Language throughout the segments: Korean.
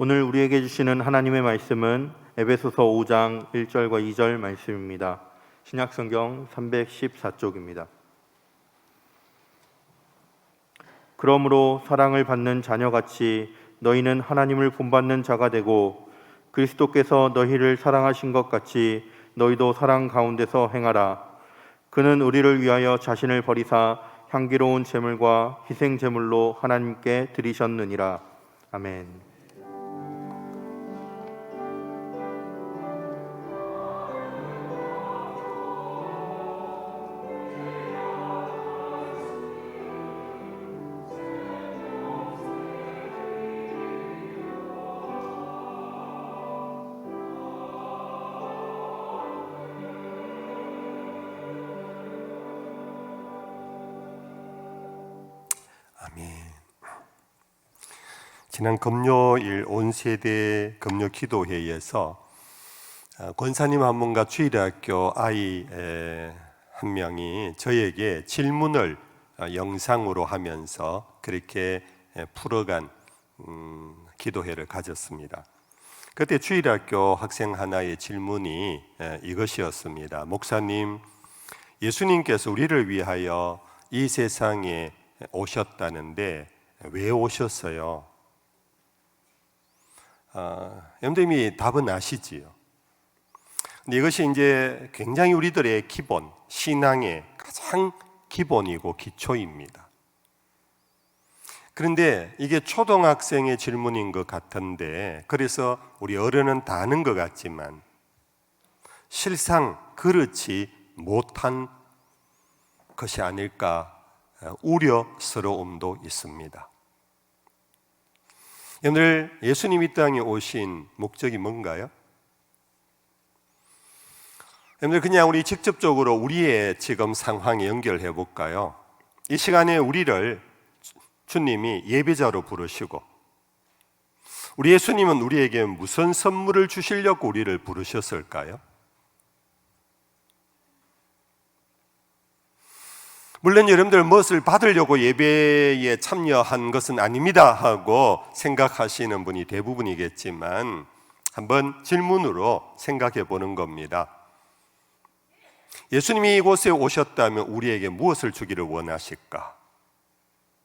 오늘 우리에게 주시는 하나님의 말씀은 에베소서 5장 1절과 2절 말씀입니다. 신약성경 314쪽입니다. 그러므로 사랑을 받는 자녀같이 너희는 하나님을 본받는 자가 되고 그리스도께서 너희를 사랑하신 것 같이 너희도 사랑 가운데서 행하라. 그는 우리를 위하여 자신을 버리사 향기로운 제물과 희생 제물로 하나님께 드리셨느니라. 아멘. 아멘. 지난 금요일 온 세대 금요 기도회에서 권사님 한 분과 주일학교 아이 한 명이 저에게 질문을 영상으로 하면서 그렇게 풀어간 기도회를 가졌습니다. 그때 주일학교 학생 하나의 질문이 이것이었습니다. 목사님, 예수님께서 우리를 위하여 이 세상에 오셨다는데 왜 오셨어요? 여러분들이 답은 아시지요? 근데 이것이 이제 굉장히 우리들의 기본, 신앙의 가장 기본이고 기초입니다. 그런데 이게 초등학생의 질문인 것 같은데, 그래서 우리 어른은 다 아는 것 같지만 실상 그렇지 못한 것이 아닐까 우려스러움도 있습니다. 오늘 예수님이 이 땅에 오신 목적이 뭔가요? 여러분들 그냥 우리 직접적으로 우리의 지금 상황에 연결해 볼까요? 이 시간에 우리를 주님이 예배자로 부르시고 우리 예수님은 우리에게 무슨 선물을 주시려고 우리를 부르셨을까요? 물론 여러분들 무엇을 받으려고 예배에 참여한 것은 아닙니다 하고 생각하시는 분이 대부분이겠지만 한번 질문으로 생각해 보는 겁니다. 예수님이 이곳에 오셨다면 우리에게 무엇을 주기를 원하실까?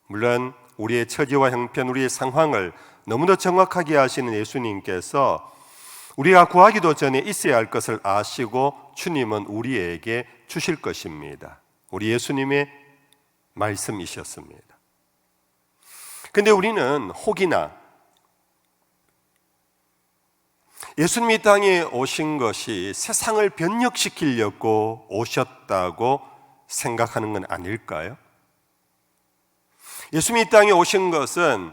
물론 우리의 처지와 형편, 우리의 상황을 너무나 정확하게 아시는 예수님께서 우리가 구하기도 전에 있어야 할 것을 아시고 주님은 우리에게 주실 것입니다. 우리 예수님의 말씀이셨습니다. 그런데 우리는 혹이나 예수님이 땅에 오신 것이 세상을 변혁시키려고 오셨다고 생각하는 건 아닐까요? 예수님이 땅에 오신 것은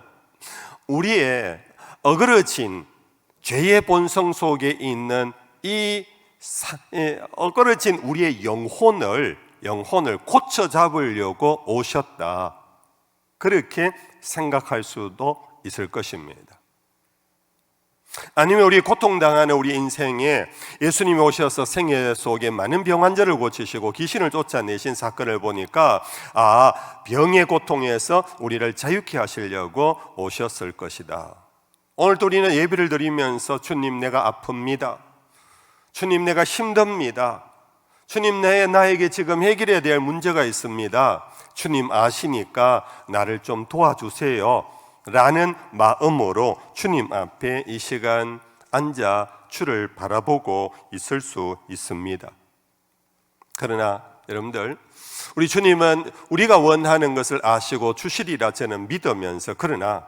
우리의 어그러진 죄의 본성 속에 있는 이 어그러진 우리의 영혼을 고쳐 잡으려고 오셨다. 그렇게 생각할 수도 있을 것입니다. 아니면 우리 고통당하는 우리 인생에 예수님이 오셔서 생애 속에 많은 병 환자를 고치시고 귀신을 쫓아내신 사건을 보니까 병의 고통에서 우리를 자유케 하시려고 오셨을 것이다. 오늘도 우리는 예배를 드리면서 주님 내가 아픕니다. 주님 내가 힘듭니다. 주님 나에게 지금 해결해야 될 문제가 있습니다. 주님 아시니까 나를 좀 도와주세요 라는 마음으로 주님 앞에 이 시간 앉아 주를 바라보고 있을 수 있습니다. 그러나 여러분들 우리 주님은 우리가 원하는 것을 아시고 주시리라 저는 믿으면서, 그러나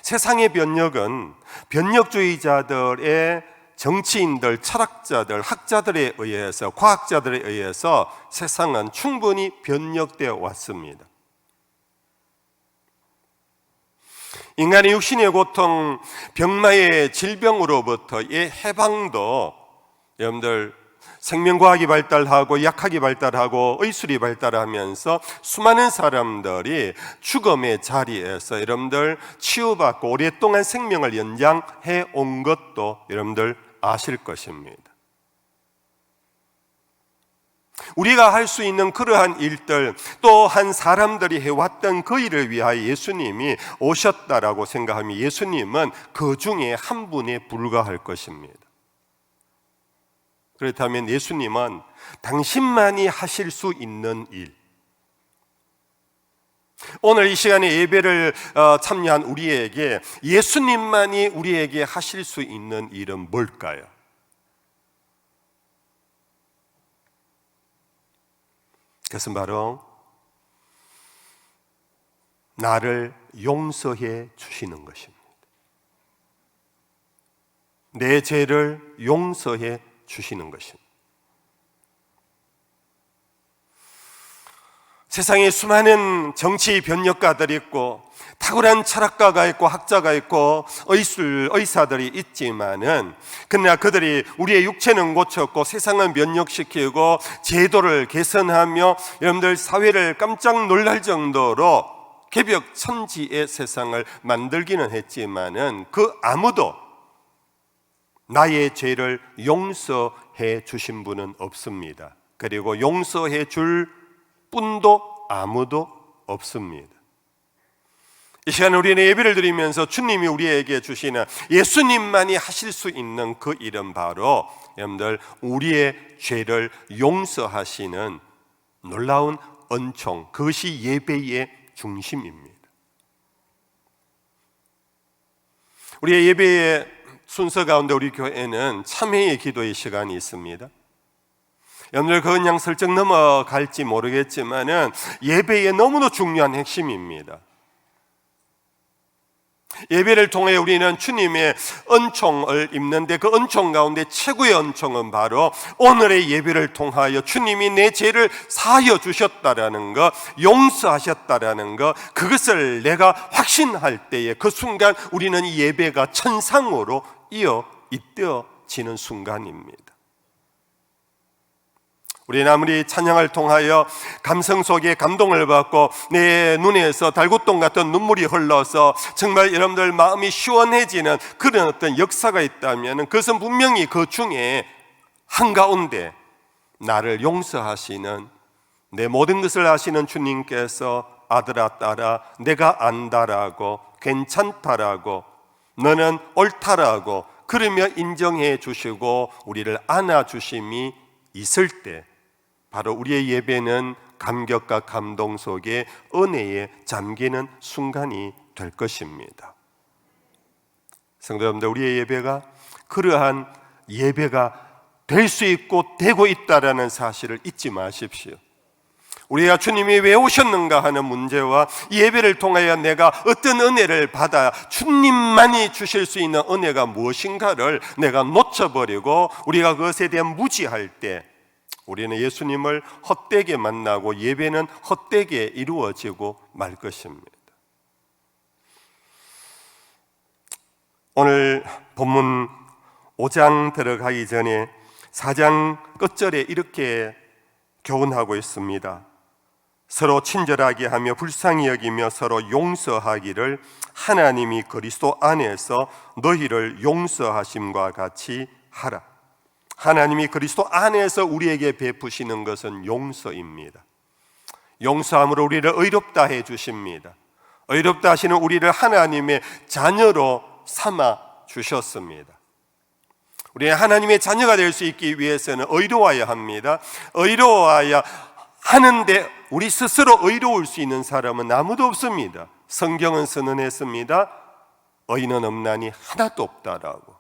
세상의 변혁은 변혁주의자들의 정치인들, 철학자들, 학자들에 의해서, 과학자들에 의해서 세상은 충분히 변혁되어 왔습니다. 인간의 육신의 고통, 병마의 질병으로부터의 해방도 여러분들 생명과학이 발달하고 약학이 발달하고 의술이 발달하면서 수많은 사람들이 죽음의 자리에서 여러분들 치유받고 오랫동안 생명을 연장해 온 것도 여러분들 아실 것입니다. 우리가 할 수 있는 그러한 일들, 또 한 사람들이 해왔던 그 일을 위하여 예수님이 오셨다라고 생각하면 예수님은 그 중에 한 분에 불과할 것입니다. 그렇다면 예수님은 당신만이 하실 수 있는 일, 오늘 이 시간에 예배를 참여한 우리에게 예수님만이 우리에게 하실 수 있는 일은 뭘까요? 그것은 바로 나를 용서해 주시는 것입니다. 내 죄를 용서해 주시는 것입니다. 세상에 수많은 정치 변혁가들이 있고 탁월한 철학가가 있고 학자가 있고 의사들이 있지만은 그러나 그들이 우리의 육체는 고쳤고 세상은 변혁시키고 제도를 개선하며 여러분들 사회를 깜짝 놀랄 정도로 개벽천지의 세상을 만들기는 했지만은 그 아무도 나의 죄를 용서해 주신 분은 없습니다. 그리고 용서해 줄 뿐도 아무도 없습니다. 이 시간 우리는 예배를 드리면서 주님이 우리에게 주시는 예수님만이 하실 수 있는 그 일은 바로 여러분들 우리의 죄를 용서하시는 놀라운 은총, 그것이 예배의 중심입니다. 우리의 예배의 순서 가운데 우리 교회는 참회의 기도의 시간이 있습니다. 여러분들 그건 그냥 슬쩍 넘어갈지 모르겠지만은 예배의 너무나 중요한 핵심입니다. 예배를 통해 우리는 주님의 은총을 입는데 그 은총 가운데 최고의 은총은 바로 오늘의 예배를 통하여 주님이 내 죄를 사하여 주셨다라는 것, 용서하셨다라는 것, 그것을 내가 확신할 때에 그 순간 우리는 이 예배가 천상으로 잇대어지는 순간입니다. 우리는 아무리 찬양을 통하여 감성 속에 감동을 받고 내 눈에서 달굣돌 같은 눈물이 흘러서 정말 여러분들 마음이 시원해지는 그런 어떤 역사가 있다면 그것은 분명히 그 중에 한가운데 나를 용서하시는, 내 모든 것을 아시는 주님께서 아들아 딸아 내가 안다라고, 괜찮다라고, 너는 옳다라고 그러며 인정해 주시고 우리를 안아주심이 있을 때 바로 우리의 예배는 감격과 감동 속에 은혜에 잠기는 순간이 될 것입니다. 성도 여러분들, 우리의 예배가 그러한 예배가 될 수 있고 되고 있다라는 사실을 잊지 마십시오. 우리가 주님이 왜 오셨는가 하는 문제와 이 예배를 통하여 내가 어떤 은혜를 받아 주님만이 주실 수 있는 은혜가 무엇인가를 내가 놓쳐버리고 우리가 그것에 대한 무지할 때 우리는 예수님을 헛되게 만나고 예배는 헛되게 이루어지고 말 것입니다. 오늘 본문 5장 들어가기 전에 4장 끝절에 이렇게 교훈하고 있습니다. 서로 친절하게 하며 불쌍히 여기며 서로 용서하기를 하나님이 그리스도 안에서 너희를 용서하심과 같이 하라. 하나님이 그리스도 안에서 우리에게 베푸시는 것은 용서입니다. 용서함으로 우리를 의롭다 해 주십니다. 의롭다 하시는 우리를 하나님의 자녀로 삼아 주셨습니다. 우리 하나님의 자녀가 될 수 있기 위해서는 의로워야 합니다. 의로워야 하는데 우리 스스로 의로울 수 있는 사람은 아무도 없습니다. 성경은 선언했습니다. 의인은 없나니 하나도 없다라고.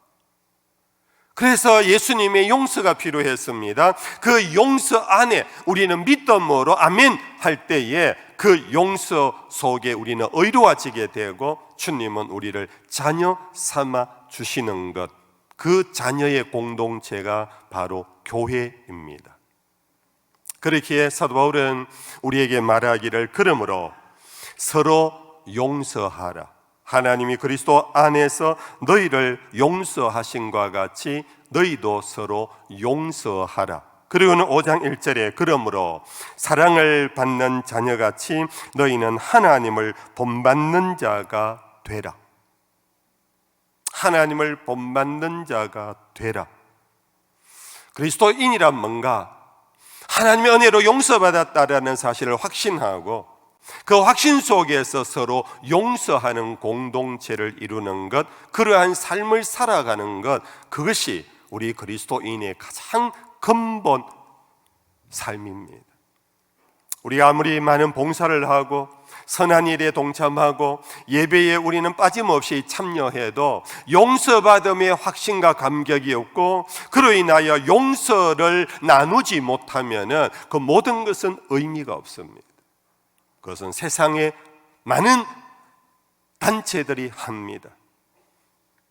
그래서 예수님의 용서가 필요했습니다. 그 용서 안에 우리는 믿음으로 아멘 할 때에 그 용서 속에 우리는 의로워지게 되고 주님은 우리를 자녀 삼아 주시는 것, 그 자녀의 공동체가 바로 교회입니다. 그렇기에 사도 바울은 우리에게 말하기를 그러므로 서로 용서하라. 하나님이 그리스도 안에서 너희를 용서하신과 같이 너희도 서로 용서하라. 그리고는 5장 1절에 그러므로 사랑을 받는 자녀같이 너희는 하나님을 본받는 자가 되라. 하나님을 본받는 자가 되라. 그리스도인이란 뭔가? 하나님의 은혜로 용서받았다라는 사실을 확신하고 그 확신 속에서 서로 용서하는 공동체를 이루는 것, 그러한 삶을 살아가는 것, 그것이 우리 그리스도인의 가장 근본 삶입니다. 우리가 아무리 많은 봉사를 하고 선한 일에 동참하고 예배에 우리는 빠짐없이 참여해도 용서받음의 확신과 감격이 없고 그로 인하여 용서를 나누지 못하면 그 모든 것은 의미가 없습니다. 그것은 세상에 많은 단체들이 합니다.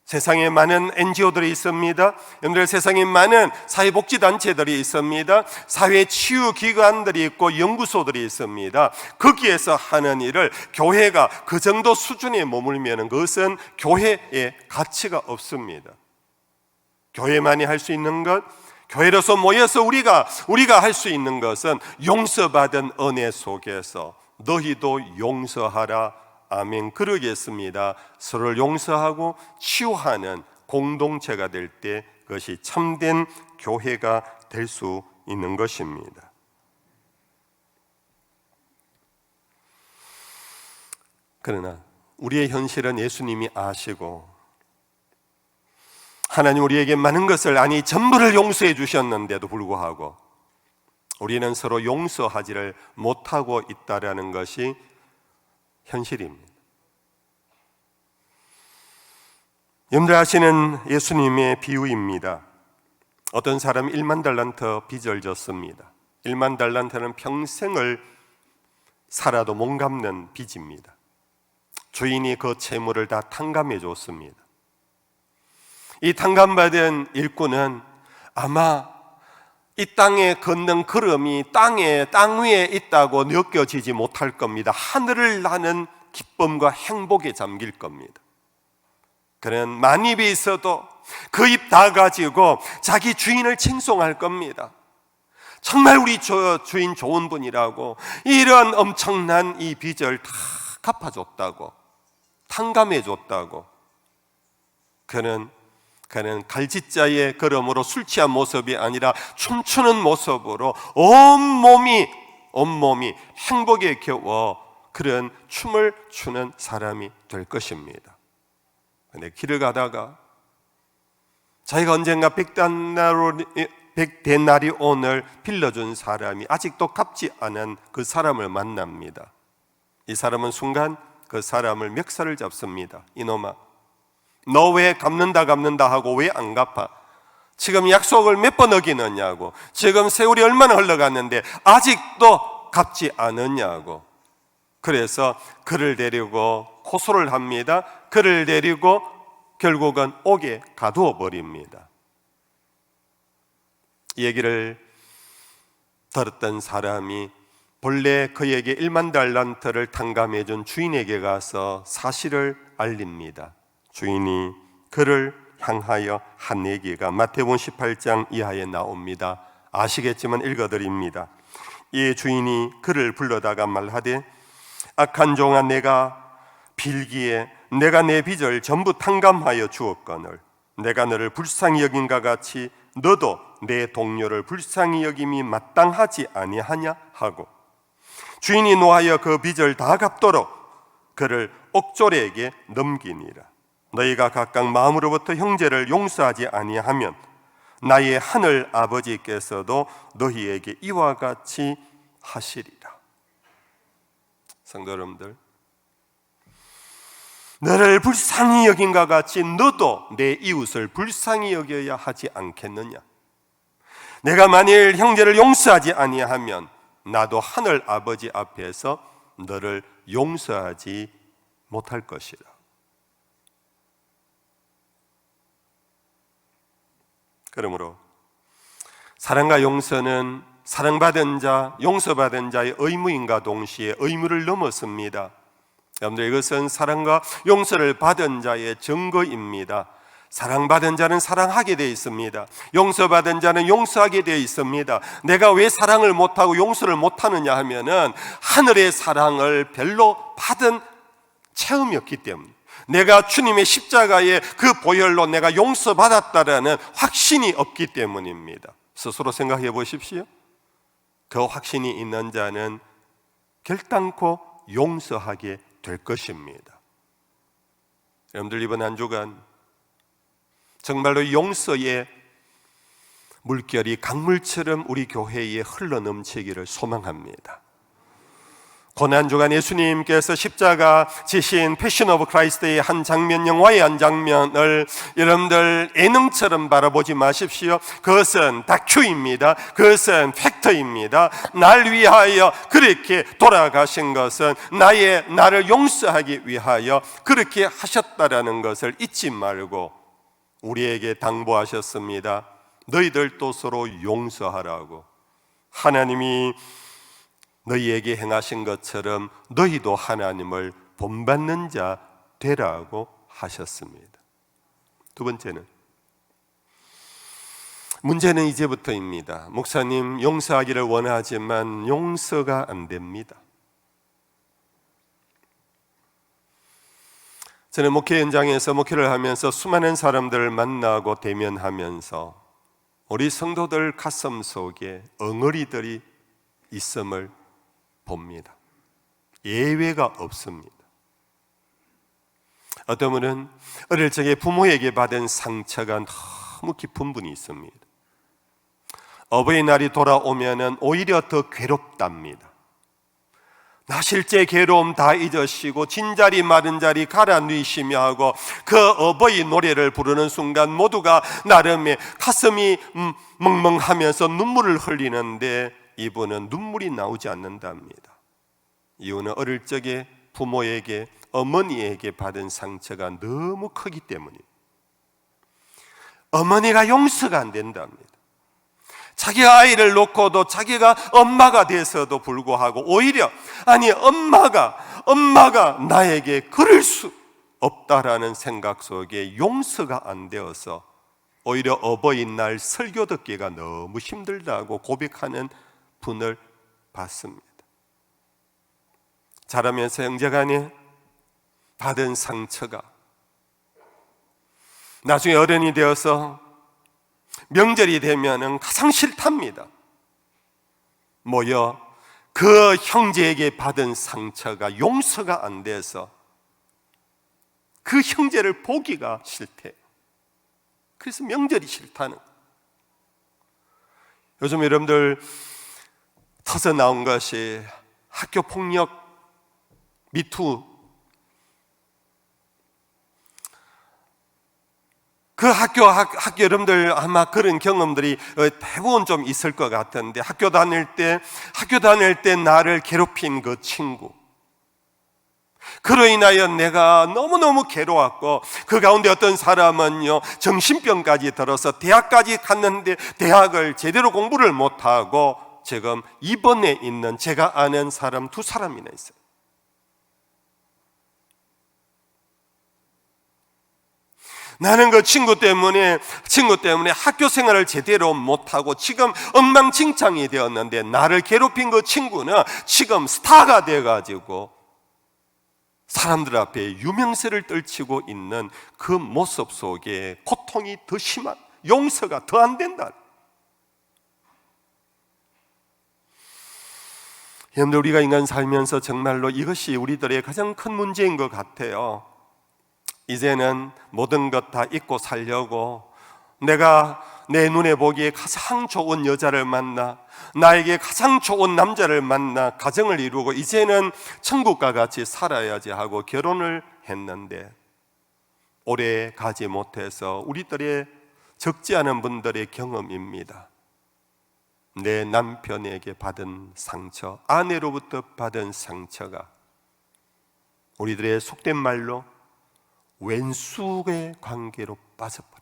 세상에 많은 NGO들이 있습니다. 여러분들, 세상에 많은 사회복지단체들이 있습니다. 사회치유기관들이 있고 연구소들이 있습니다. 거기에서 하는 일을 교회가 그 정도 수준에 머물면 그것은 교회의 가치가 없습니다. 교회만이 할 수 있는 것, 교회로서 모여서 우리가 할 수 있는 것은 용서받은 은혜 속에서 너희도 용서하라. 아멘. 그러겠습니다. 서로를 용서하고 치유하는 공동체가 될 때 그것이 참된 교회가 될 수 있는 것입니다. 그러나 우리의 현실은 예수님이 아시고 하나님 우리에게 많은 것을, 아니 전부를 용서해 주셨는데도 불구하고 우리는 서로 용서하지를 못하고 있다라는 것이 현실입니다. 여러분들 아시는 예수님의 비유입니다. 어떤 사람이 1만 달란트 빚을 졌습니다. 1만 달란트는 평생을 살아도 못 갚는 빚입니다. 주인이 그 채무를 다 탕감해 줬습니다. 이 탕감받은 일꾼은 아마 이 땅에 걷는 걸음이 땅 위에 있다고 느껴지지 못할 겁니다. 하늘을 나는 기쁨과 행복에 잠길 겁니다. 그는 만입이 있어도 그 입 다 가지고 자기 주인을 칭송할 겁니다. 정말 우리 주인 좋은 분이라고, 이런 엄청난 이 빚을 다 갚아줬다고, 탕감해줬다고. 그는 갈짓자의 걸음으로 술 취한 모습이 아니라 춤추는 모습으로 온몸이 행복에 겨워 그런 춤을 추는 사람이 될 것입니다. 근데 길을 가다가 자기가 언젠가 100데나리온을 빌려준 사람이 아직도 갚지 않은 그 사람을 만납니다. 이 사람은 순간 그 사람을 멱살을 잡습니다. 이놈아, 너 왜 갚는다 하고 왜 안 갚아? 지금 약속을 몇 번 어기느냐고, 지금 세월이 얼마나 흘러갔는데 아직도 갚지 않았냐고. 그래서 그를 데리고 호소를 합니다. 그를 데리고 결국은 옥에 가두어 버립니다. 이 얘기를 들었던 사람이 본래 그에게 1만 달란트를 탕감해 준 주인에게 가서 사실을 알립니다. 주인이 그를 향하여 한 얘기가 마태복음 18장 이하에 나옵니다. 아시겠지만 읽어드립니다. 이 주인이 그를 불러다가 말하되, 악한 종아, 내가 빌기에 내가 내 빚을 전부 탕감하여 주었거늘 내가 너를 불쌍히 여긴가 같이 너도 내 동료를 불쌍히 여김이 마땅하지 아니하냐 하고, 주인이 노하여 그 빚을 다 갚도록 그를 옥졸에게 넘기니라. 너희가 각각 마음으로부터 형제를 용서하지 아니하면 나의 하늘 아버지께서도 너희에게 이와 같이 하시리라. 성도 여러분들, 너를 불쌍히 여긴가 같이 너도 내 이웃을 불쌍히 여겨야 하지 않겠느냐? 내가 만일 형제를 용서하지 아니하면 나도 하늘 아버지 앞에서 너를 용서하지 못할 것이라. 그러므로 사랑과 용서는 사랑받은 자, 용서받은 자의 의무인과 동시에 의무를 넘었습니다. 여러분들, 이것은 사랑과 용서를 받은 자의 증거입니다. 사랑받은 자는 사랑하게 되어 있습니다. 용서받은 자는 용서하게 되어 있습니다. 내가 왜 사랑을 못하고 용서를 못하느냐 하면은 하늘의 사랑을 별로 받은 체험이 없기 때문에, 내가 주님의 십자가의 그 보혈로 내가 용서받았다라는 확신이 없기 때문입니다. 스스로 생각해 보십시오. 그 확신이 있는 자는 결단코 용서하게 될 것입니다. 여러분들, 이번 한 주간 정말로 용서의 물결이 강물처럼 우리 교회에 흘러넘치기를 소망합니다. 고난주간 예수님께서 십자가 지신 패션 오브 크라이스트의 한 장면, 영화의 한 장면을 여러분들 예능처럼 바라보지 마십시오. 그것은 다큐입니다. 그것은 팩트입니다. 날 위하여 그렇게 돌아가신 것은 나를 용서하기 위하여 그렇게 하셨다라는 것을 잊지 말고 우리에게 당부하셨습니다. 너희들도 서로 용서하라고. 하나님이 너희에게 행하신 것처럼 너희도 하나님을 본받는 자 되라고 하셨습니다. 두 번째는, 문제는 이제부터입니다. 목사님, 용서하기를 원하지만 용서가 안 됩니다. 저는 목회 현장에서 목회를 하면서 수많은 사람들을 만나고 대면하면서 우리 성도들 가슴 속에 엉어리들이 있음을 봅니다. 예외가 없습니다. 어떤 분은 어릴 적에 부모에게 받은 상처가 너무 깊은 분이 있습니다. 어버이날이 돌아오면 오히려 더 괴롭답니다. 나 실제 괴로움 다 잊으시고 진자리 마른 자리 갈아 누이시며 하고 그 어버이 노래를 부르는 순간 모두가 나름의 가슴이 멍멍하면서 눈물을 흘리는데 이분은 눈물이 나오지 않는답니다. 이유는 어릴 적에 부모에게, 어머니에게 받은 상처가 너무 크기 때문입니다. 어머니가 용서가 안 된답니다. 자기 아이를 놓고도 자기가 엄마가 돼서도 불구하고 오히려 엄마가 나에게 그럴 수 없다라는 생각 속에 용서가 안 되어서 오히려 어버이날 설교 듣기가 너무 힘들다고 고백하는 분을 봤습니다. 자라면서 형제간에 받은 상처가 나중에 어른이 되어서 명절이 되면 가장 싫답니다. 모여 그 형제에게 받은 상처가 용서가 안 돼서 그 형제를 보기가 싫대요. 그래서 명절이 싫다는. 요즘 여러분들 터져 나온 것이 학교 폭력 미투. 그 학교 여러분들 아마 그런 경험들이 대부분 좀 있을 것 같은데, 학교 다닐 때 나를 괴롭힌 그 친구, 그로 인하여 내가 너무너무 괴로웠고, 그 가운데 어떤 사람은요 정신병까지 들어서 대학까지 갔는데 대학을 제대로 공부를 못하고 지금 입원해 있는 제가 아는 사람 2사람이나 있어요. 나는 그 친구 때문에 학교 생활을 제대로 못하고 지금 엉망진창이 되었는데, 나를 괴롭힌 그 친구는 지금 스타가 돼가지고 사람들 앞에 유명세를 떨치고 있는 그 모습 속에 고통이 더 심한, 용서가 더 안 된다. 여러분들, 우리가 인간 살면서 정말로 이것이 우리들의 가장 큰 문제인 것 같아요. 이제는 모든 것 다 잊고 살려고, 내가 내 눈에 보기에 가장 좋은 여자를 만나, 나에게 가장 좋은 남자를 만나 가정을 이루고 이제는 천국과 같이 살아야지 하고 결혼을 했는데 오래 가지 못해서 우리들의 적지 않은 분들의 경험입니다. 내 남편에게 받은 상처, 아내로부터 받은 상처가 우리들의 속된 말로 왼수의 관계로 빠져버려.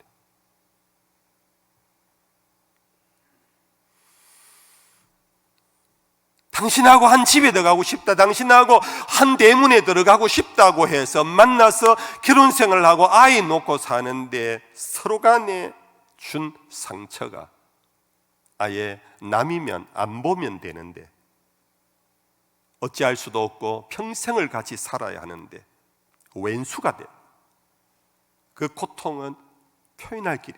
당신하고 한 집에 들어가고 싶다, 당신하고 한 대문에 들어가고 싶다고 해서 만나서 결혼 생활하고 아이 놓고 사는데 서로 간에 준 상처가 아예 남이면 안 보면 되는데 어찌할 수도 없고 평생을 같이 살아야 하는데 왼수가 돼. 그 고통은 표현할 길이.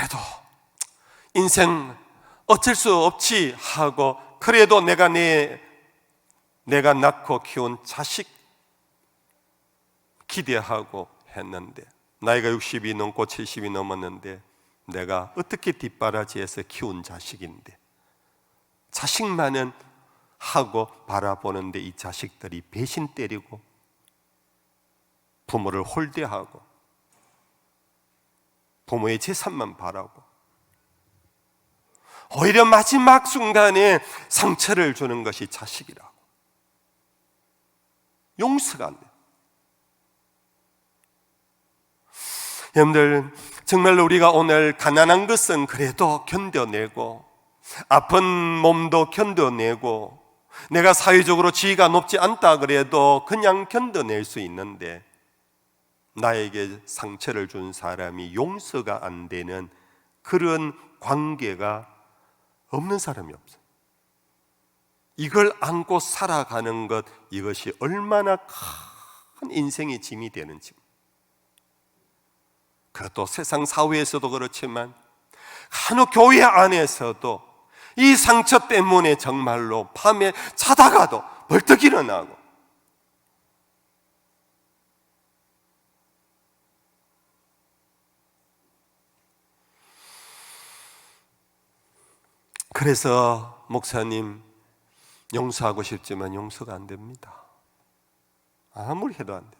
그래도 인생 어쩔 수 없지 하고 그래도 내가 낳고 키운 자식 기대하고 했는데 나이가 60이 넘고 70이 넘었는데 내가 어떻게 뒷바라지에서 키운 자식인데 자식만은 하고 바라보는데 이 자식들이 배신 때리고 부모를 홀대하고 부모의 재산만 바라고 오히려 마지막 순간에 상처를 주는 것이 자식이라고. 용서가 안 돼. 여러분들 정말로 우리가 오늘 가난한 것은 그래도 견뎌내고 아픈 몸도 견뎌내고 내가 사회적으로 지위가 높지 않다 그래도 그냥 견뎌낼 수 있는데 나에게 상처를 준 사람이 용서가 안 되는 그런 관계가 없는 사람이 없어. 이걸 안고 살아가는 것, 이것이 얼마나 큰 인생의 짐이 되는지. 그것도 세상 사회에서도 그렇지만 간혹 교회 안에서도 이 상처 때문에 정말로 밤에 자다가도 벌떡 일어나고 그래서 목사님 용서하고 싶지만 용서가 안 됩니다. 아무리 해도 안 됩니다.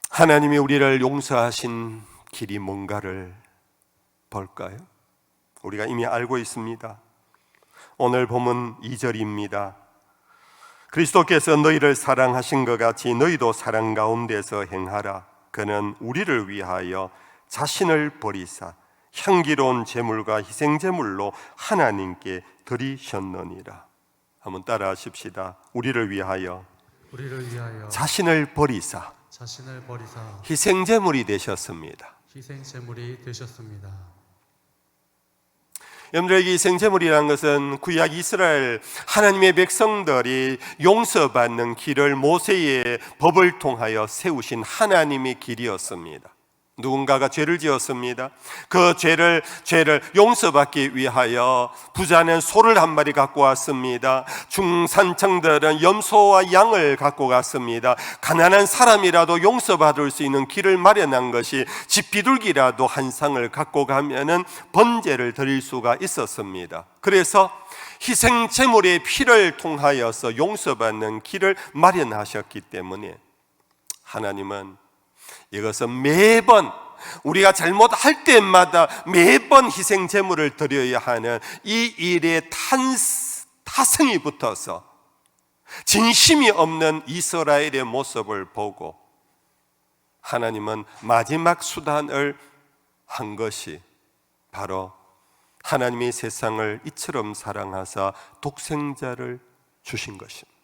하나님이 우리를 용서하신 길이 뭔가를 볼까요? 우리가 이미 알고 있습니다. 오늘 본문 2절입니다. 그리스도께서 너희를 사랑하신 것 같이 너희도 사랑 가운데서 행하라. 그는 우리를 위하여 자신을 버리사 향기로운 제물과 희생제물로 하나님께 드리셨느니라. 한번 따라 하십시다. 우리를 위하여 자신을 버리사 희생제물이 되셨습니다. 여러분들에게 희생제물이라는 것은 구약 이스라엘 하나님의 백성들이 용서받는 길을 모세의 법을 통하여 세우신 하나님의 길이었습니다. 누군가가 죄를 지었습니다. 그 죄를 용서받기 위하여 부자는 소를 한 마리 갖고 왔습니다. 중산층들은 염소와 양을 갖고 갔습니다. 가난한 사람이라도 용서받을 수 있는 길을 마련한 것이 집비둘기라도 한 상을 갖고 가면은 번제를 드릴 수가 있었습니다. 그래서 희생 제물의 피를 통하여서 용서받는 길을 마련하셨기 때문에 하나님은 이것은 매번 우리가 잘못할 때마다 매번 희생 제물을 드려야 하는 이 일에 타성이 붙어서 진심이 없는 이스라엘의 모습을 보고 하나님은 마지막 수단을 한 것이 바로 하나님이 세상을 이처럼 사랑하사 독생자를 주신 것입니다.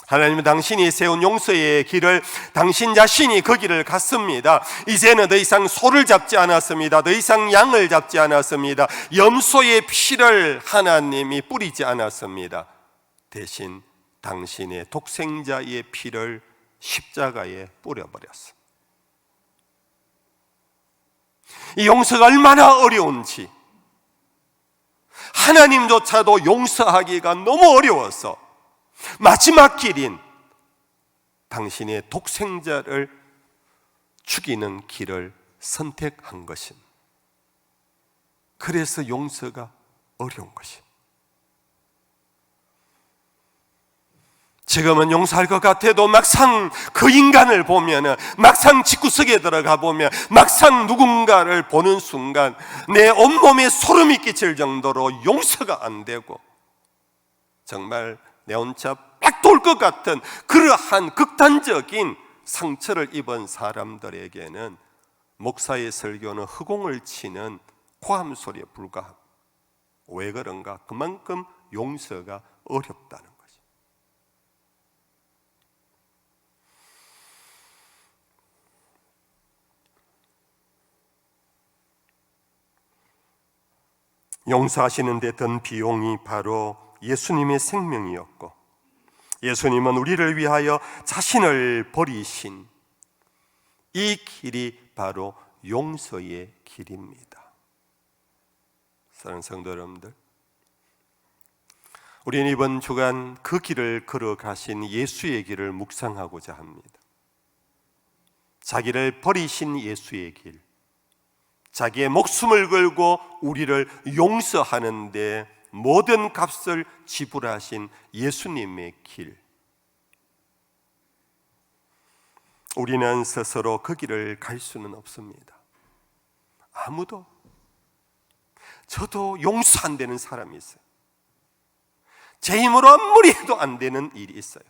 하나님은 당신이 세운 용서의 길을 당신 자신이 그 길을 갔습니다. 이제는 더 이상 소를 잡지 않았습니다. 더 이상 양을 잡지 않았습니다. 염소의 피를 하나님이 뿌리지 않았습니다. 대신 당신의 독생자의 피를 십자가에 뿌려버렸습니다. 이 용서가 얼마나 어려운지 하나님조차도 용서하기가 너무 어려워서 마지막 길인 당신의 독생자를 죽이는 길을 선택한 것입니다. 그래서 용서가 어려운 것입니다. 지금은 용서할 것 같아도 막상 그 인간을 보면 막상 집구석에 들어가 보면 막상 누군가를 보는 순간 내 온몸에 소름이 끼칠 정도로 용서가 안 되고 정말 내 혼자 빡 돌 것 같은 그러한 극단적인 상처를 입은 사람들에게는 목사의 설교는 허공을 치는 고함 소리에 불과합니다. 왜 그런가? 그만큼 용서가 어렵다는 거죠. 용서하시는 데 든 비용이 바로 예수님의 생명이었고 예수님은 우리를 위하여 자신을 버리신 이 길이 바로 용서의 길입니다. 사랑하는 성도 여러분들, 우리는 이번 주간 그 길을 걸어가신 예수의 길을 묵상하고자 합니다. 자기를 버리신 예수의 길, 자기의 목숨을 걸고 우리를 용서하는 데 모든 값을 지불하신 예수님의 길. 우리는 스스로 그 길을 갈 수는 없습니다. 아무도. 저도 용서 안 되는 사람이 있어요. 제 힘으로 아무리 해도 안 되는 일이 있어요.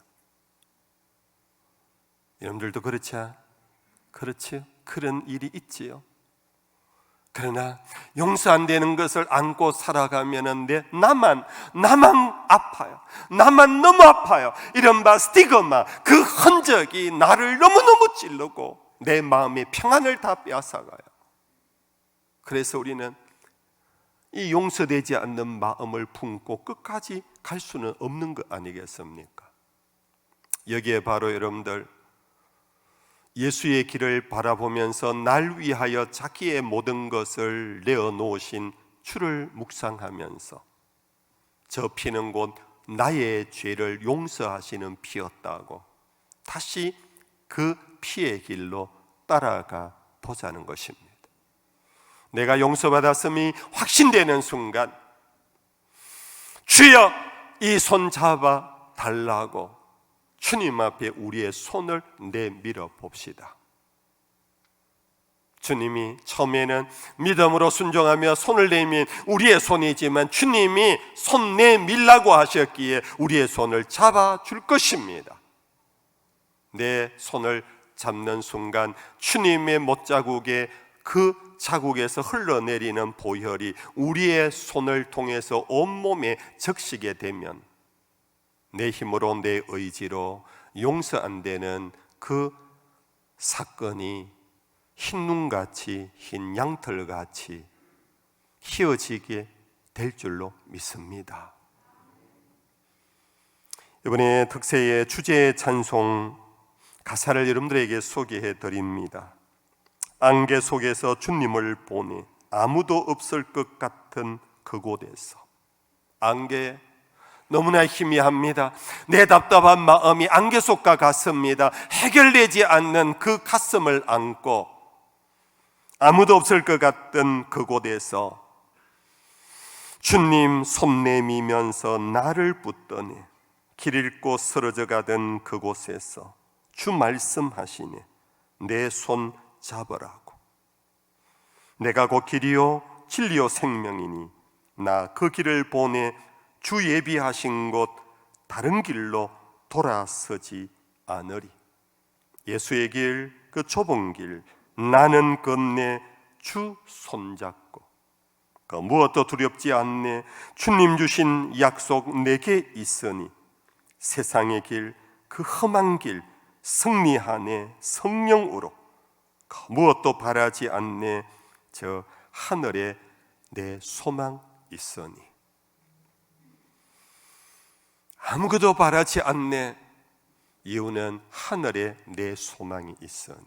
여러분들도 그렇죠? 그런 일이 있지요. 그러나 용서 안 되는 것을 안고 살아가면 나만 아파요. 나만 너무 아파요. 이른바 스티그마, 그 흔적이 나를 너무너무 찔르고 내 마음의 평안을 다 빼앗아가요. 그래서 우리는 이 용서되지 않는 마음을 품고 끝까지 갈 수는 없는 것 아니겠습니까? 여기에 바로 여러분들, 예수의 길을 바라보면서 날 위하여 자기의 모든 것을 내어놓으신 주를 묵상하면서 저 피는 곧 나의 죄를 용서하시는 피였다고 다시 그 피의 길로 따라가 보자는 것입니다. 내가 용서받았음이 확신되는 순간, 주여 이 손 잡아 달라고 주님 앞에 우리의 손을 내밀어 봅시다. 주님이 처음에는 믿음으로 순종하며 손을 내민 우리의 손이지만 주님이 손 내밀라고 하셨기에 우리의 손을 잡아줄 것입니다. 내 손을 잡는 순간 주님의 못자국에 그 자국에서 흘러내리는 보혈이 우리의 손을 통해서 온몸에 적시게 되면 내 힘으로 내 의지로 용서 안 되는 그 사건이 흰 눈같이 흰 양털같이 휘어지게 될 줄로 믿습니다. 이번에 특세의 주제 찬송 가사를 여러분들에게 소개해 드립니다. 안개 속에서 주님을 보니 아무도 없을 것 같은 그곳에서. 안개 너무나 희미합니다. 내 답답한 마음이 안개 속과 같습니다. 해결되지 않는 그 가슴을 안고 아무도 없을 것 같은 그곳에서 주님 손 내미면서 나를 붙더니 길 잃고 쓰러져 가던 그곳에서 주 말씀하시니 내 손 잡으라고. 내가 곧 길이요 진리요 생명이니 나 그 길을 보내 주 예비하신 곳 다른 길로 돌아서지 않으리. 예수의 길, 그 좁은 길 나는 건네 주 손잡고 그 무엇도 두렵지 않네. 주님 주신 약속 내게 있으니 세상의 길, 그 험한 길 승리하네 성령으로 그 무엇도 바라지 않네. 저 하늘에 내 소망 있으니. 아무것도 바라지 않네. 이유는 하늘에 내 소망이 있으니.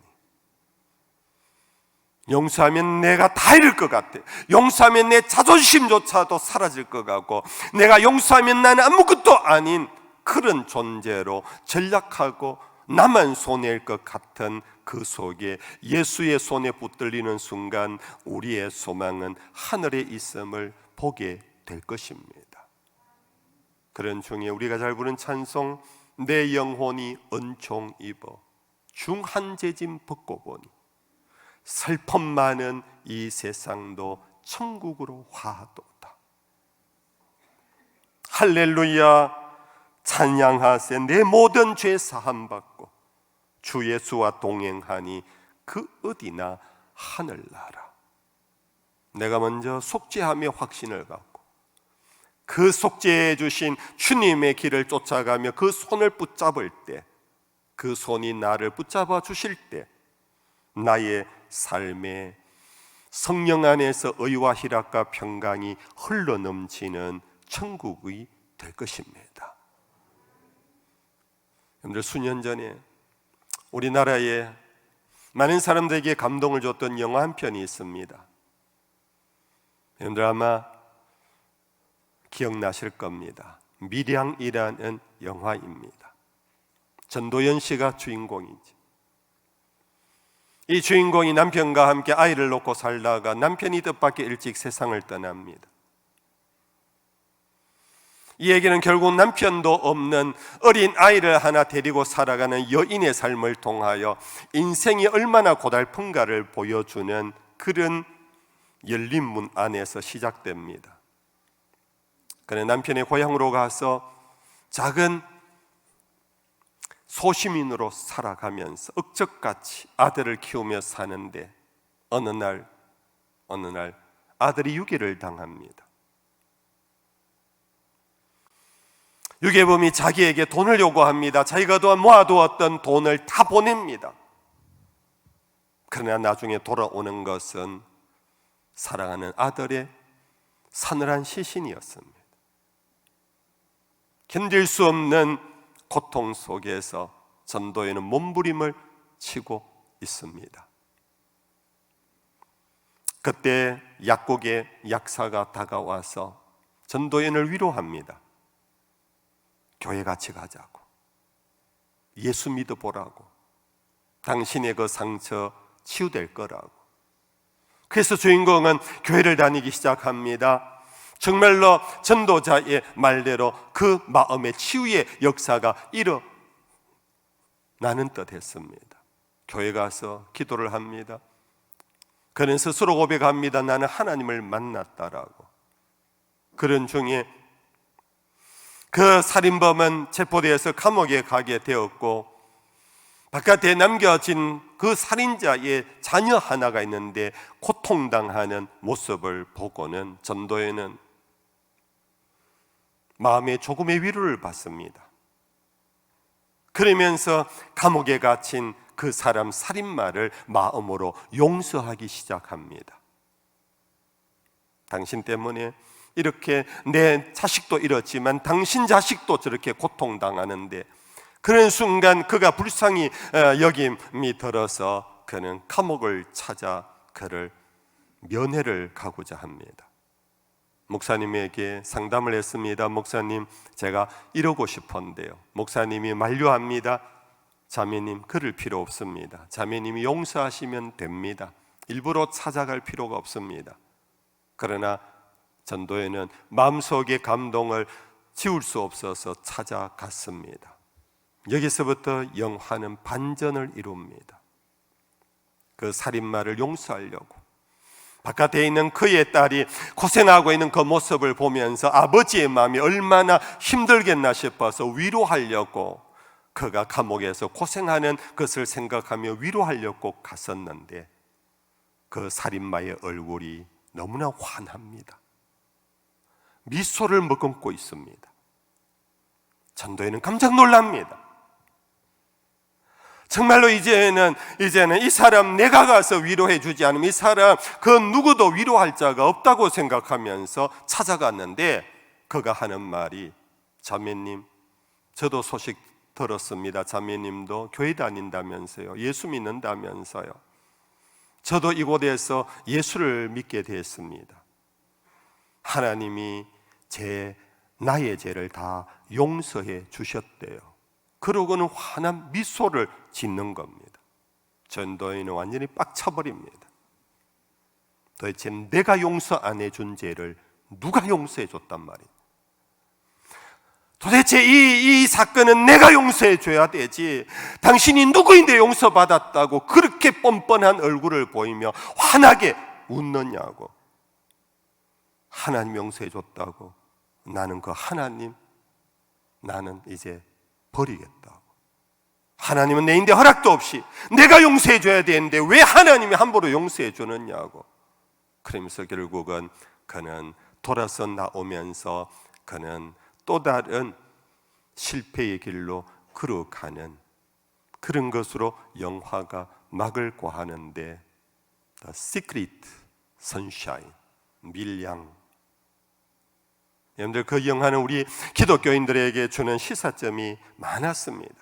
용서하면 내가 다 잃을 것 같아. 용서하면 내 자존심조차도 사라질 것 같고, 내가 용서하면 나는 아무것도 아닌 그런 존재로 전락하고 나만 손해일 것 같은 그 속에 예수의 손에 붙들리는 순간 우리의 소망은 하늘에 있음을 보게 될 것입니다. 그런 중에 우리가 잘 부른 찬송, 내 영혼이 은총 입어 중한재짐 벗고 보니 슬픔 많은 이 세상도 천국으로 화하도다. 할렐루야 찬양하세. 내 모든 죄 사함 받고 주 예수와 동행하니 그 어디나 하늘나라. 내가 먼저 속죄하며 확신을 갖고 그 속죄해 주신 주님의 길을 쫓아가며 그 손을 붙잡을 때, 그 손이 나를 붙잡아 주실 때 나의 삶에 성령 안에서 의와 희락과 평강이 흘러넘치는 천국이 될 것입니다. 여러분들, 수년 전에 우리나라에 많은 사람들에게 감동을 줬던 영화 한 편이 있습니다. 여러분들 아마 기억나실 겁니다. 밀양이라는 영화입니다. 전도연 씨가 주인공이지. 이 주인공이 남편과 함께 아이를 놓고 살다가 남편이 뜻밖의 일찍 세상을 떠납니다. 이 얘기는 결국 남편도 없는 어린 아이를 하나 데리고 살아가는 여인의 삶을 통하여 인생이 얼마나 고달픈가를 보여주는 그런 열린 문 안에서 시작됩니다. 그는 남편의 고향으로 가서 작은 소시민으로 살아가면서 억적같이 아들을 키우며 사는데 어느 날 아들이 유괴를 당합니다. 유괴범이 자기에게 돈을 요구합니다. 자기가 모아두었던 돈을 다 보냅니다. 그러나 나중에 돌아오는 것은 사랑하는 아들의 서늘한 시신이었습니다. 견딜 수 없는 고통 속에서 전도연은 몸부림을 치고 있습니다. 그때 약국의 약사가 다가와서 전도연을 위로합니다. 교회 같이 가자고, 예수 믿어보라고, 당신의 그 상처 치유될 거라고. 그래서 주인공은 교회를 다니기 시작합니다. 정말로 전도자의 말대로 그 마음의 치유의 역사가 일어나는 듯 했습니다. 교회 가서 기도를 합니다. 그는 스스로 고백합니다. 나는 하나님을 만났다라고. 그런 중에 그 살인범은 체포되어서 감옥에 가게 되었고, 바깥에 남겨진 그 살인자의 자녀 하나가 있는데 고통당하는 모습을 보고는 전도연은 마음에 조금의 위로를 받습니다. 그러면서 감옥에 갇힌 그 사람 살인마를 마음으로 용서하기 시작합니다. 당신 때문에 이렇게 내 자식도 이렇지만 당신 자식도 저렇게 고통당하는데, 그런 순간 그가 불쌍히 여김이 들어서 그는 감옥을 찾아 그를 면회를 가고자 합니다. 목사님에게 상담을 했습니다. 목사님, 제가 이러고 싶은데요. 목사님이 만류합니다. 자매님, 그럴 필요 없습니다. 자매님이 용서하시면 됩니다. 일부러 찾아갈 필요가 없습니다. 그러나 전도연은 마음속의 감동을 지울 수 없어서 찾아갔습니다. 여기서부터 영화는 반전을 이룹니다. 그 살인마를 용서하려고 바깥에 있는 그의 딸이 고생하고 있는 그 모습을 보면서 아버지의 마음이 얼마나 힘들겠나 싶어서 위로하려고 그가 감옥에서 고생하는 것을 생각하며 위로하려고 갔었는데, 그 살인마의 얼굴이 너무나 환합니다. 미소를 머금고 있습니다. 전도연은 깜짝 놀랍니다. 정말로 이제는 이 사람 내가 가서 위로해 주지 않으면 이 사람 그 누구도 위로할 자가 없다고 생각하면서 찾아갔는데, 그가 하는 말이, 자매님, 저도 소식 들었습니다. 자매님도 교회 다닌다면서요, 예수 믿는다면서요. 저도 이곳에서 예수를 믿게 됐습니다. 하나님이 나의 죄를 다 용서해 주셨대요. 그러고는 환한 미소를 짓는 겁니다. 전도연은 완전히 빡쳐버립니다. 도대체 내가 용서 안 해준 죄를 누가 용서해 줬단 말이에요? 도대체 이 사건은 내가 용서해 줘야 되지, 당신이 누구인데 용서받았다고 그렇게 뻔뻔한 얼굴을 보이며 환하게 웃느냐고. 하나님 용서해 줬다고 나는 그 하나님, 나는 이제 버리겠다고. 하나님은 내인데 허락도 없이 내가 용서해 줘야 되는데 왜 하나님이 함부로 용서해 주느냐고. 그러면서 결국은 그는 돌아서 나오면서 그는 또 다른 실패의 길로 걸어가는 그런 것으로 영화가 막을 고하는데, The Secret Sunshine, 밀양. 여러분들, 그 영화는 우리 기독교인들에게 주는 시사점이 많았습니다.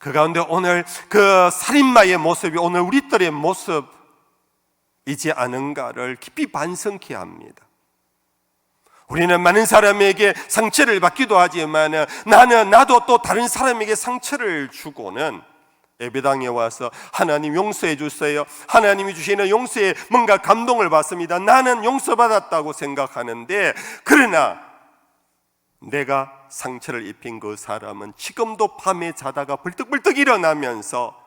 그 가운데 오늘 그 살인마의 모습이 오늘 우리들의 모습이지 않은가를 깊이 반성케 합니다. 우리는 많은 사람에게 상처를 받기도 하지만 나도 또 다른 사람에게 상처를 주고는 예배당에 와서 하나님 용서해 주세요, 하나님이 주시는 용서에 뭔가 감동을 받습니다. 나는 용서받았다고 생각하는데, 그러나 내가 상처를 입힌 그 사람은 지금도 밤에 자다가 벌떡벌떡 일어나면서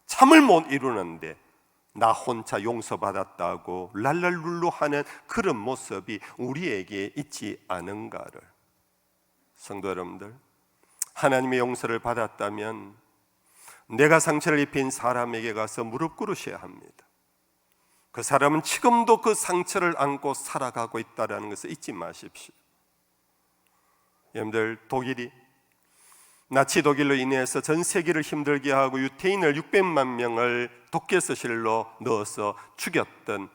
잠을 못 이루는데 나 혼자 용서받았다고 랄랄룰루 하는 그런 모습이 우리에게 있지 않은가를. 성도 여러분들, 하나님의 용서를 받았다면 내가 상처를 입힌 사람에게 가서 무릎 꿇으셔야 합니다. 그 사람은 지금도 그 상처를 안고 살아가고 있다는 것을 잊지 마십시오. 여러분들, 독일이 나치 독일로 인해서 전 세계를 힘들게 하고 유태인을 600만 명을 독개서실로 넣어서 죽였던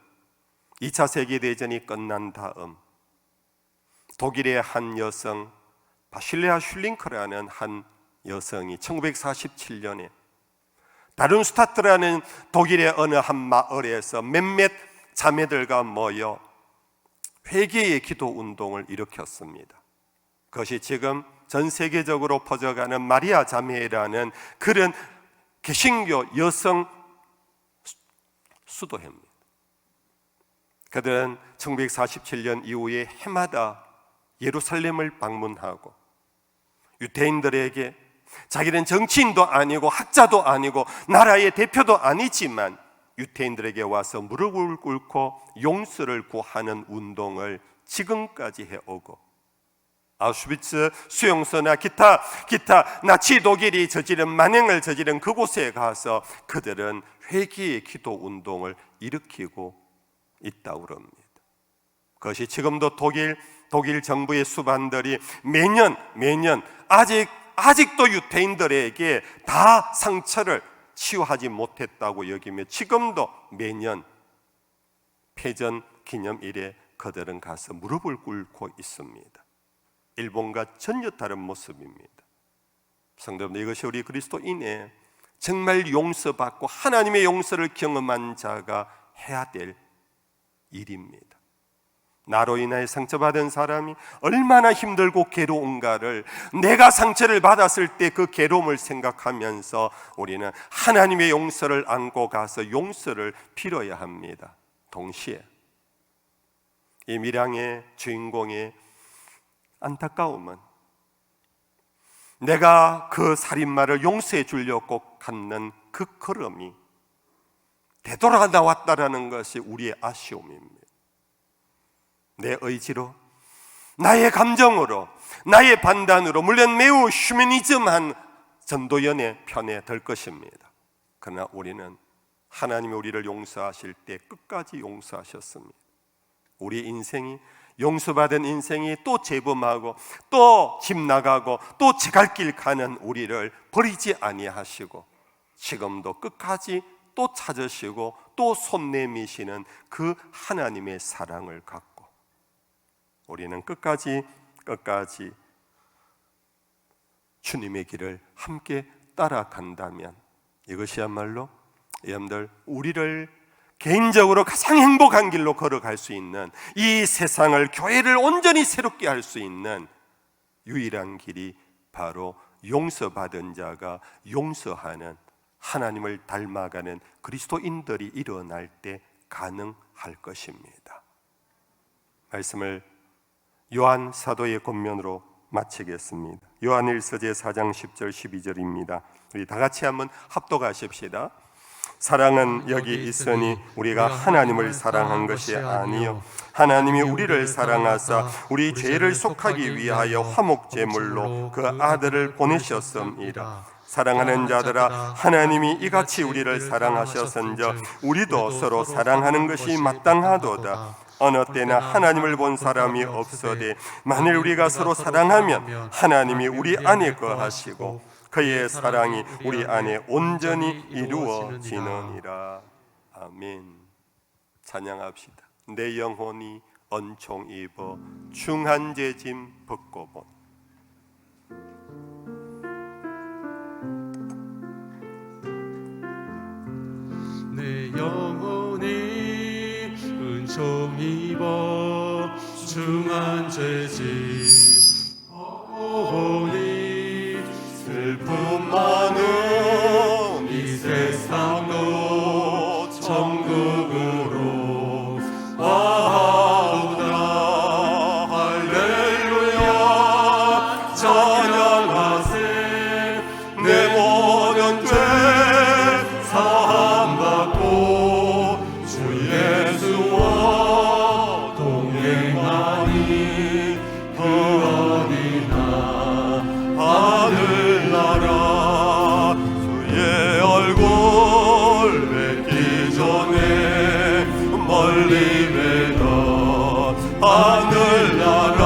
2차 세계대전이 끝난 다음 독일의 한 여성 바실레아 슐링크라는 한 여성이 1947년에 다룬스타트라는 독일의 어느 한 마을에서 몇몇 자매들과 모여 회개의 기도 운동을 일으켰습니다. 그것이 지금 전 세계적으로 퍼져가는 마리아 자매라는 그런 개신교 여성 수도회입니다. 그들은 1947년 이후에 해마다 예루살렘을 방문하고 유대인들에게 자기는 정치인도 아니고 학자도 아니고 나라의 대표도 아니지만 유대인들에게 와서 무릎을 꿇고 용서를 구하는 운동을 지금까지 해오고, 아우슈비츠 수용소나 기타 나치 독일이 저지른 만행을 저지른 그곳에 가서 그들은 회개의 기도 운동을 일으키고 있다고 합니다. 그것이 지금도 독일 정부의 수반들이 매년 아직도 유태인들에게 다 상처를 치유하지 못했다고 여기며 지금도 매년 패전 기념일에 그들은 가서 무릎을 꿇고 있습니다. 일본과 전혀 다른 모습입니다. 성도님들, 이것이 우리 그리스도인의 정말 용서받고 하나님의 용서를 경험한 자가 해야 될 일입니다. 나로 인하여 상처받은 사람이 얼마나 힘들고 괴로운가를 내가 상처를 받았을 때 그 괴로움을 생각하면서 우리는 하나님의 용서를 안고 가서 용서를 빌어야 합니다. 동시에 이 밀양의 주인공의 안타까움은 내가 그 살인마를 용서해 주려고 갖는 그 걸음이 되돌아 나왔다라는 것이 우리의 아쉬움입니다. 내 의지로, 나의 감정으로, 나의 판단으로, 물론 매우 휴머니즘한 전도연의 편에 들 것입니다. 그러나 우리는 하나님이 우리를 용서하실 때 끝까지 용서하셨습니다. 우리 인생이, 용서받은 인생이 또 재범하고 또 집 나가고 또 제 갈 길 가는 우리를 버리지 아니하시고 지금도 끝까지 또 찾으시고 또 손 내미시는 그 하나님의 사랑을 갖고 우리는 끝까지 주님의 길을 함께 따라간다면 이것이야말로 여러분들, 우리를 개인적으로 가장 행복한 길로 걸어갈 수 있는, 이 세상을, 교회를 온전히 새롭게 할 수 있는 유일한 길이 바로 용서받은 자가 용서하는, 하나님을 닮아가는 그리스도인들이 일어날 때 가능할 것입니다. 말씀을 요한 사도의 권면으로 마치겠습니다. 요한 1서제 4장 10절 12절입니다. 우리 다 같이 한번 합독하십시다. 사랑은 여기 있으니 우리가 하나님을 사랑한 것이 아니요 하나님이 우리를 사랑하사 우리 죄를 속하기 위하여 화목제물로 그 아들을 보내셨음이라. 사랑하는 자들아, 하나님이 이같이 우리를 사랑하셨은즉 우리도 서로 사랑하는 것이 마땅하도다. 어느 때나 하나님을 본 사람이 없어되 만일 우리가 서로 사랑하면 하나님이 우리 안에 거하시고 그의 사랑이 우리 안에 온전히 이루어지느니라. 아멘. 찬양합시다. 내 영혼이恩宠 입어 중한 죄짐 벗고 본 찬양하세. 내 모든 죄 사함받고 주 예수와 동행하니 그 어디나 하늘나라. 주의 얼굴 뵙기 전에 멀리 뵈던 하늘나라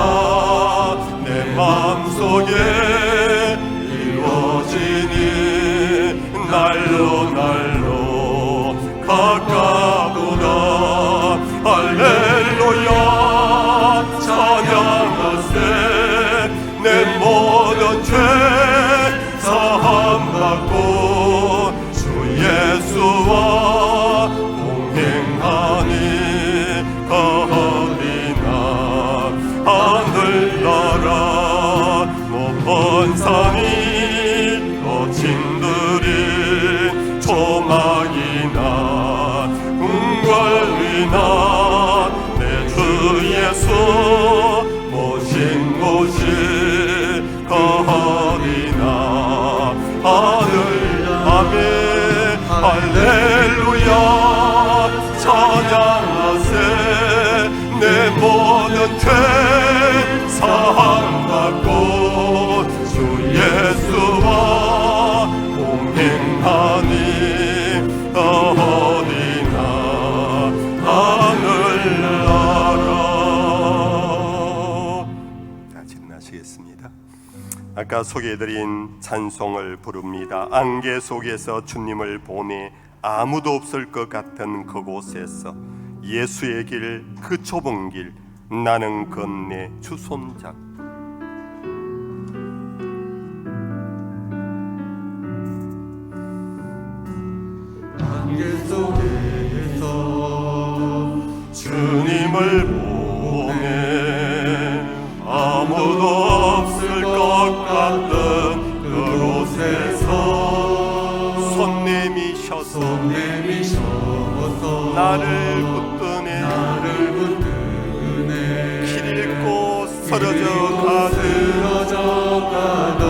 내 마음속에 이루어지니 날로 날로 가까우다. 할렐루야 찬양하세. 내 모든 죄 사함받고 주 예수와 동행하니 어디나 하늘나라. 높은 산이 거친들이 조막이나 궁궐이나 내 주 예수 모신 곳이 어디나 하늘. 아멘. 할렐루야 찬양하세. 내 모든 죄 사함받고 주 예수와 동행하니 어디나 하늘나라. 같이 나시겠습니다. 아까 소개해드린 찬송을 부릅니다. 안개 속에서 주님을 보내 아무도 없을 것 같은 그곳에서 예수의 길, 그 좁은 길 나는 건네 주 손잡고. 안개 속에서 주님을 보내 아무도 없을 것 같은 그곳에서 손 내미셔서 나를 붙드네. 길 잃고 쓰러져 가던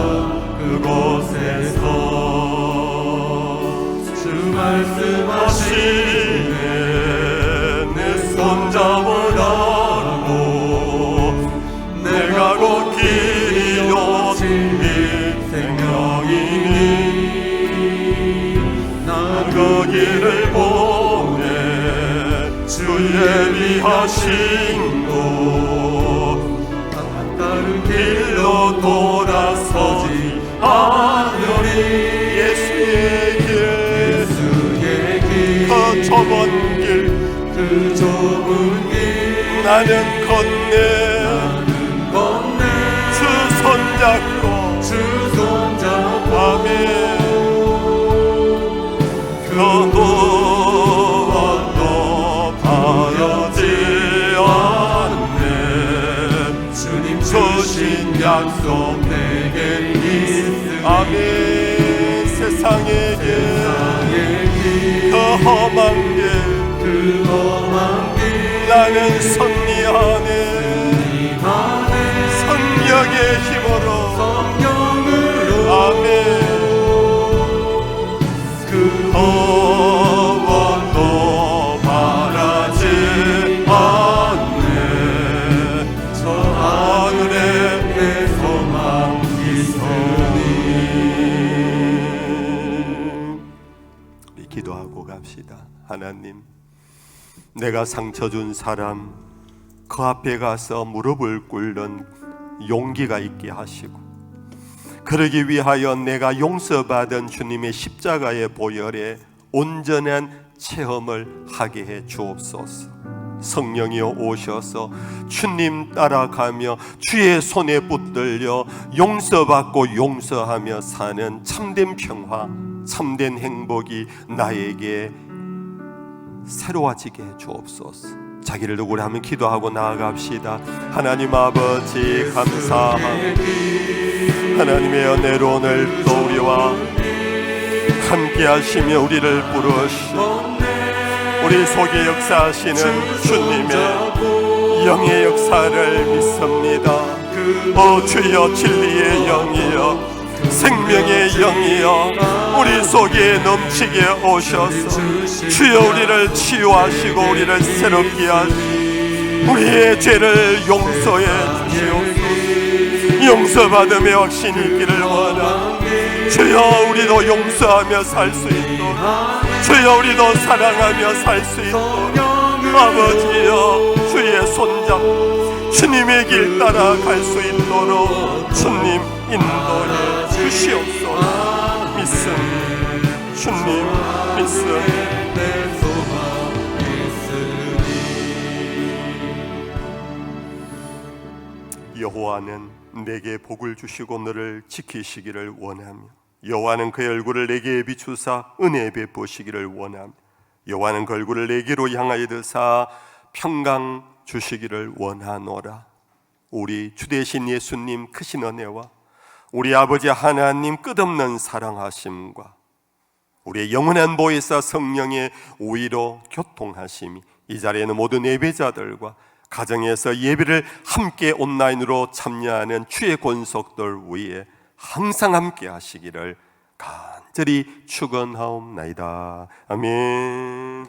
그곳에서 주 말씀하시네. 내 손잡으라고 내가 곧 길이요 진리 생명이니 난 그 길을 보내 주 예비하신 곳 다른 길로 돌아서지 않으리. 예수의 길 그 좁은 길 나는 건네 주 손잡고 아멘. 그 무엇도 바라지 않네. 주님 주신 약속 내게 있으니 아멘. 세상의 길 그 험한 길 나는 선리하네. 성령의 힘으로 아멘. 그 무엇도 바라지 않네. 저 하늘에 내 소망 있으니. 우리 기도하고 갑시다. 하나님, 내가 상처 준 사람 그 앞에 가서 무릎을 꿇는 용기가 있게 하시고, 그러기 위하여 내가 용서받은 주님의 십자가의 보혈에 온전한 체험을 하게 해 주옵소서. 성령이여 오셔서 주님 따라가며 주의 손에 붙들려 용서받고 용서하며 사는 참된 평화, 참된 행복이 나에게 새로워지게 해 주옵소서. 자기를 누구를 하면 기도하고 나아갑시다. 하나님 아버지 감사합니다. 하나님의 은혜로 오늘 또 우리와 함께 하시며 우리를 부르시고 우리 속에 역사하시는 주님의 영의 역사를 믿습니다. 오 주여 진리의 영이여 생명의 영이여 우리 속에 넘치게 오셔서 주여 우리를 치유하시고 우리를 새롭게 하시고 우리의 죄를 용서해 주시옵소서. 용서받음의 확신이 있기를 원합니다. 주여 우리도 용서하며 살 수 있도록 주여 우리도 사랑하며 살 수 있도록 아버지여 주의 손잡고 주님의 길 따라갈 수 있도록 주님 인도해 주시옵소서. 믿습니다. 주님 믿습니다. 여호와는 내게 복을 주시고 너를 지키시기를 원하며 여호와는 그의 얼굴을 내게 비추사 은혜 베푸시기를 원하며 여호와는 그 얼굴을 내게로 향하여 드사 평강 주시기를 원하노라. 우리 주 되신 예수님 크신 은혜와 우리 아버지 하나님 끝없는 사랑하심과 우리의 영원한 보혜사 성령의 오히려 교통하심이 이 자리에는 모든 예배자들과 가정에서 예배를 함께 온라인으로 참여하는 주의 권속들 위에 항상 함께 하시기를 간절히 축원하옵나이다. 아멘.